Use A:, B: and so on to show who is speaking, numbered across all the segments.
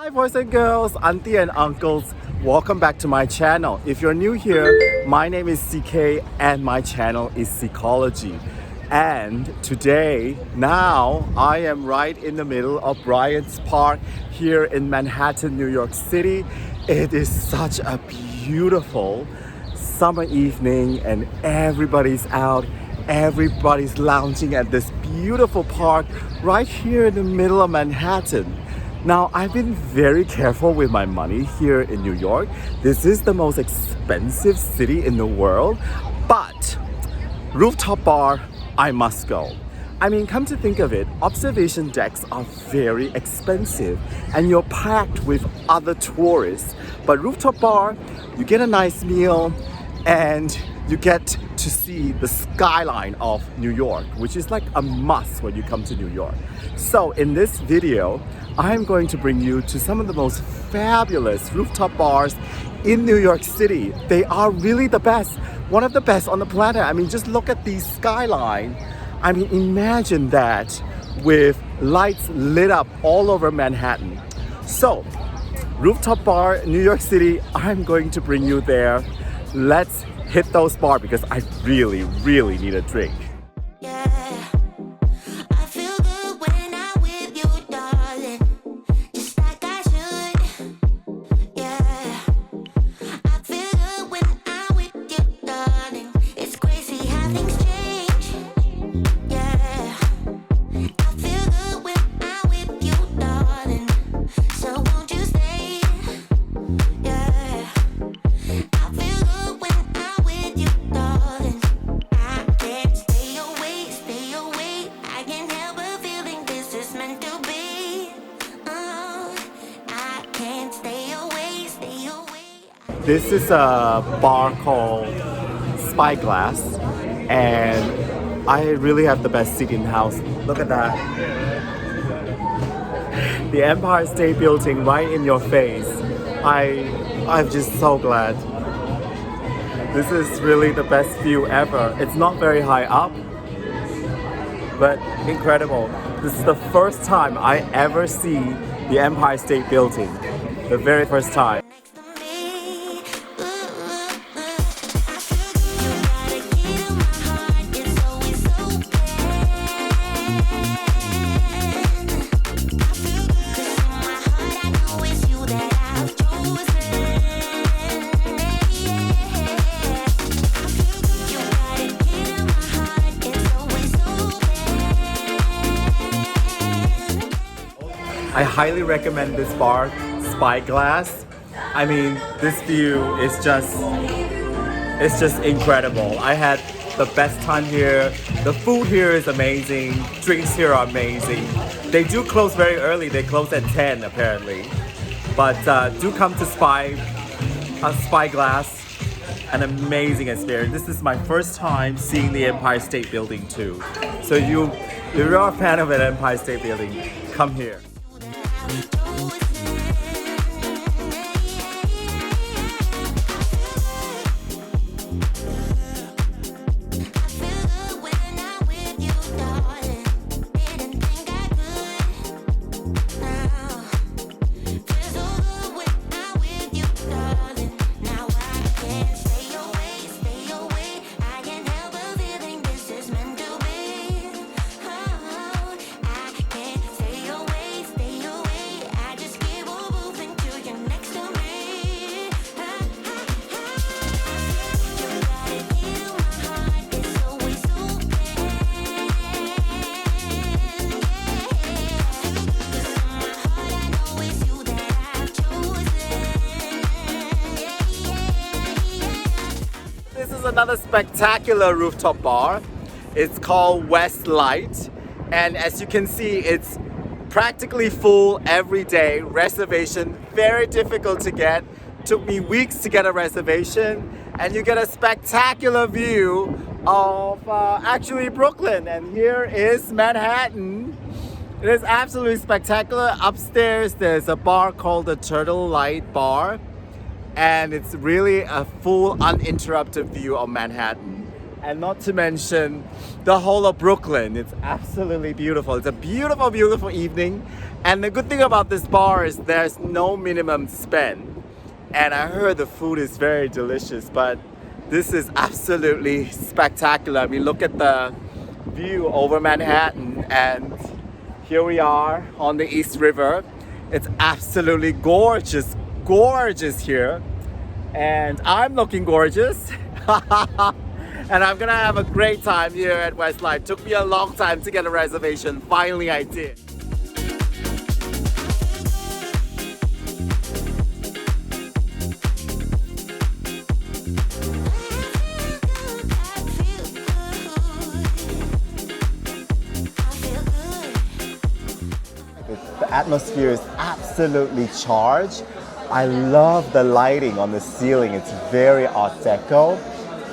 A: Hi boys and girls, auntie and uncles, welcome back to my channel. If you're new here, my name is CK and my channel is Psychology. And today, now, I am right in the middle of Bryant's Park here in Manhattan, New York City. It is such a beautiful summer evening and everybody's out. Everybody's lounging at this beautiful park right here in the middle of Manhattan. Now, I've been very careful with my money here in New York. This is the most expensive city in the world, but rooftop bar, I must go. I mean, come to think of it, observation decks are very expensive and you're packed with other tourists. But rooftop bar, you get a nice meal and you get to see the skyline of New York, which is like a must when you come to New York. So in this video, I'm going to bring you to some of the most fabulous rooftop bars in New York City. They are really the best, one of the best on the planet. I mean, just look at the skyline. I mean, imagine that with lights lit up all over Manhattan. So, rooftop bar, New York City, I'm going to bring you there. Let's hit those bars because I really, really need a drink. This is a bar called Spyglass, and I really have the best seat in the house. Look at that. The Empire State Building right in your face. I'm just so glad. This is really the best view ever. It's not very high up, but incredible. This is the first time I ever see the Empire State Building. The very first time. I highly recommend this bar, Spyglass. I mean, this view is it's just incredible. I had the best time here. The food here is amazing. Drinks here are amazing. They do close very early. They close at 10 apparently. But do come to Spyglass. An amazing experience. This is my first time seeing the Empire State Building too. So if you're a fan of an Empire State Building, come here. This is another spectacular rooftop bar. It's called Westlight, and as you can see, it's practically full every day. Reservation very difficult to get. Took me weeks to get a reservation, and you get a spectacular view of actually Brooklyn, and here is Manhattan. It is absolutely spectacular. Upstairs there's a bar called the Turtle Light Bar, and it's really a full uninterrupted view of Manhattan. And not to mention the whole of Brooklyn. It's absolutely beautiful. It's a beautiful, beautiful evening. And the good thing about this bar is there's no minimum spend. And I heard the food is very delicious, but this is absolutely spectacular. I mean, look at the view over Manhattan, and here we are on the East River. It's absolutely gorgeous, gorgeous here. And I'm looking gorgeous. And I'm gonna have a great time here at Westlight. Took me a long time to get a reservation. Finally I did. The atmosphere is absolutely charged. I love the lighting on the ceiling. It's very Art Deco.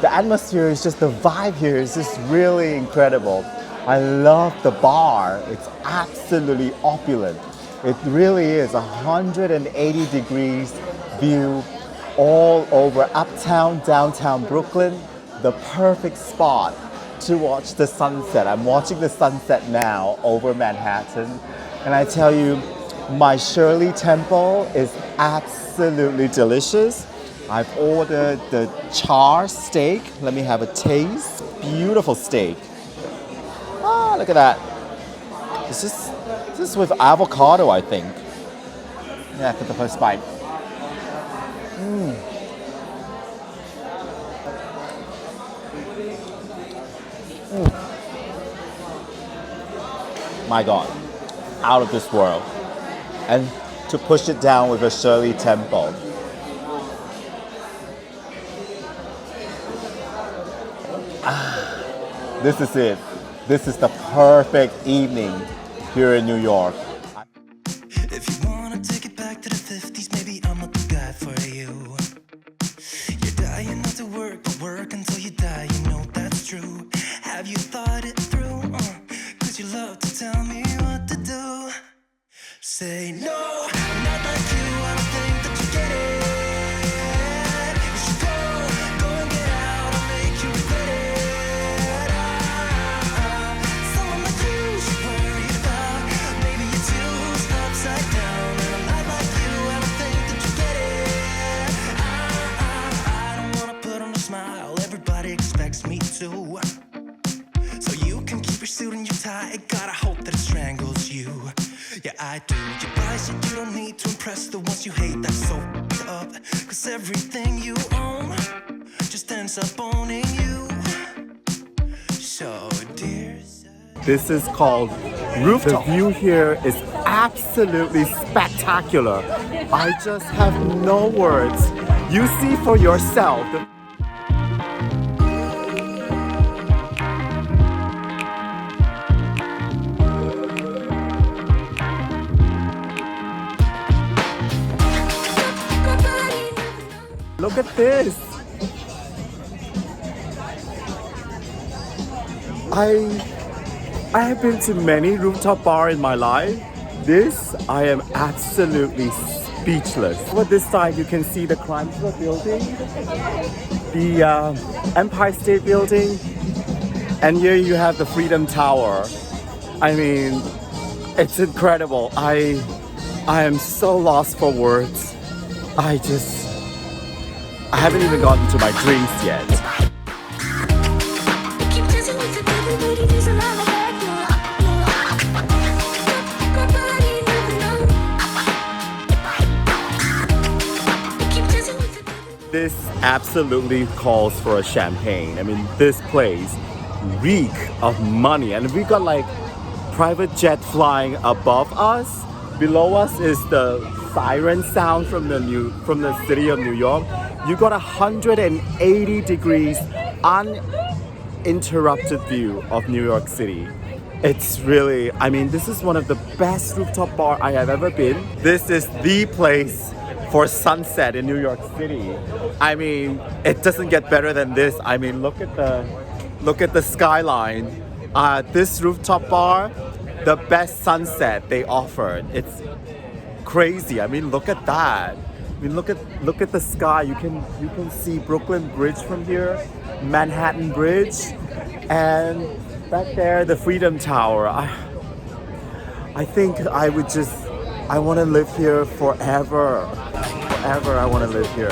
A: The atmosphere is just, the vibe here is just really incredible. I love the bar. It's absolutely opulent. It really is 180 degrees view all over uptown, downtown Brooklyn. The perfect spot to watch the sunset. I'm watching the sunset now over Manhattan. And I tell you, my Shirley Temple is absolutely delicious. I've ordered the char steak. Let me have a taste. Beautiful steak. Ah, look at that. This is with avocado, I think. Yeah, for the first bite. My God, out of this world. And to push it down with a Shirley Temple. This is it. This is the perfect evening here in New York.
B: If you wanna take it back to the 50s, maybe I'm not the guy for you. You're dying not to work, but work until you die, you know that's true. Have you thought it through? Cause you love to tell me what to do. Say no, I'm not like you, I don't think that you get it. You should go and get out, I'll make you regret it. Someone like you should worry about. Maybe your two's upside down, and I'm not like you, I don't think that you get it. I don't wanna put on a smile, everybody expects me to. So you can keep your suit and your tie, gotta hope that it strangles you. Yeah, I do. You buy shit you don't need to impress the ones you hate. That's so up. Cause everything you own just ends up owning you. So, dear,
A: This is called Rooftop. The view here is absolutely spectacular. I just have no words. You see for yourself. Look at this. I have been to many rooftop bars in my life. This, I am absolutely speechless. Over this side, you can see the Chrysler Building, the Empire State Building, and here you have the Freedom Tower. I mean, it's incredible. I am so lost for words. I haven't even gotten to my drinks yet. This absolutely calls for a champagne. I mean, this place reek of money, and we got like private jet flying above us. Below us is the siren sound from the city of New York. You got 180 degrees uninterrupted view of New York City. It's really, I mean, this is one of the best rooftop bar I have ever been. This is the place for sunset in New York City. I mean, it doesn't get better than this. I mean, look at the skyline. This rooftop bar, the best sunset they offered. It's crazy. I mean, look at that. mean, look at the sky. You can see Brooklyn Bridge from here, Manhattan Bridge, and back there the Freedom Tower. I think I want to live here forever. Forever, I want to live here.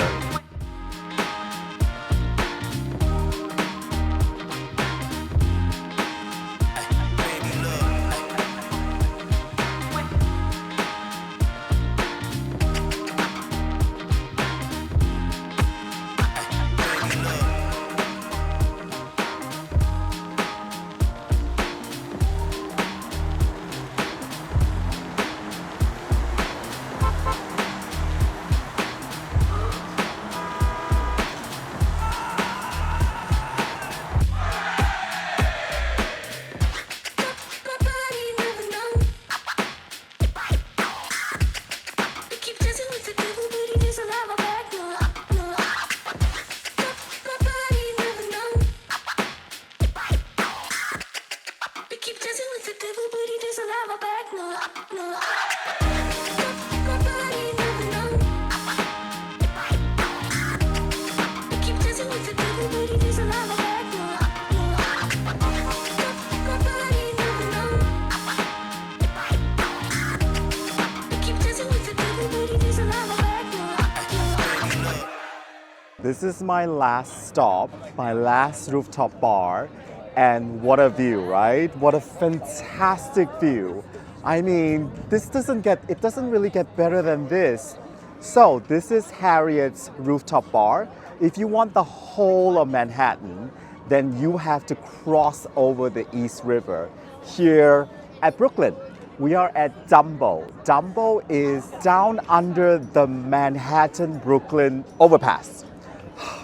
A: This is my last stop, my last rooftop bar, and what a view, right? What a fantastic view. I mean, it doesn't really get better than this. So this is Harriet's rooftop bar. If you want the whole of Manhattan, then you have to cross over the East River here at Brooklyn. We are at Dumbo. Dumbo is down under the Manhattan-Brooklyn overpass.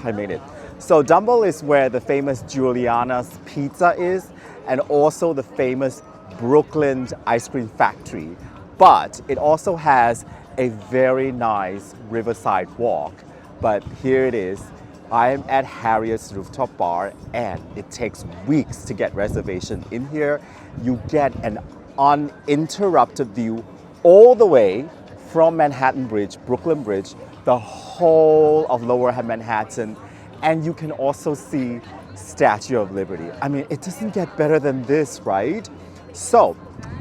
A: I made it. So Dumbo is where the famous Giuliana's Pizza is, and also the famous Brooklyn ice cream factory. But it also has a very nice riverside walk. But here it is. I am at Harriet's rooftop bar, and it takes weeks to get reservation in here. You get an uninterrupted view all the way from Manhattan Bridge, Brooklyn Bridge, the whole of Lower Manhattan, and you can also see Statue of Liberty. I mean, it doesn't get better than this, right? So,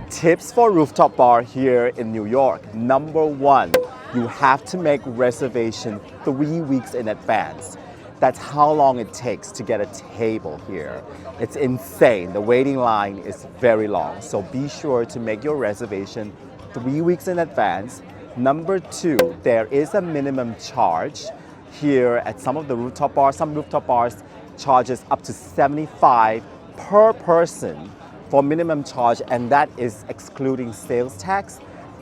A: tips for rooftop bar here in New York. Number one, you have to make reservation 3 weeks in advance. That's how long it takes to get a table here. It's insane. The waiting line is very long. So be sure to make your reservation 3 weeks in advance. Number two, there is a minimum charge here at some of the rooftop bars. Some rooftop bars charges up to $75 per person for minimum charge, and that is excluding sales tax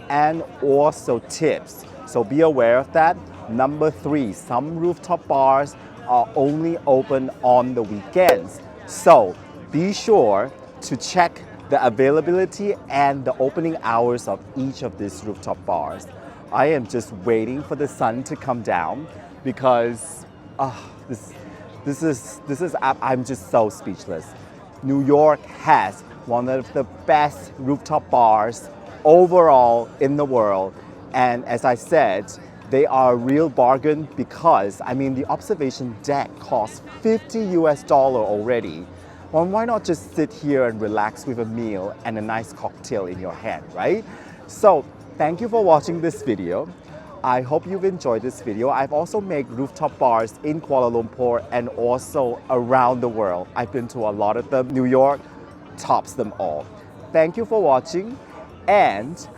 A: and also tips. So be aware of that. Number three, some rooftop bars are only open on the weekends. So be sure to check the availability and the opening hours of each of these rooftop bars. I am just waiting for the sun to come down because I'm just so speechless. New York has one of the best rooftop bars overall in the world. And as I said, they are a real bargain because, I mean, the observation deck costs $50 already. Well, why not just sit here and relax with a meal and a nice cocktail in your hand, right? So, thank you for watching this video. I hope you've enjoyed this video. I've also made rooftop bars in Kuala Lumpur and also around the world. I've been to a lot of them. New York tops them all. Thank you for watching, and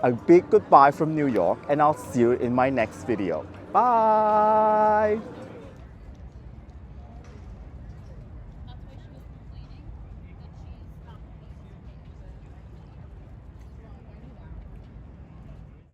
A: a big goodbye from New York, and I'll see you in my next video. Bye!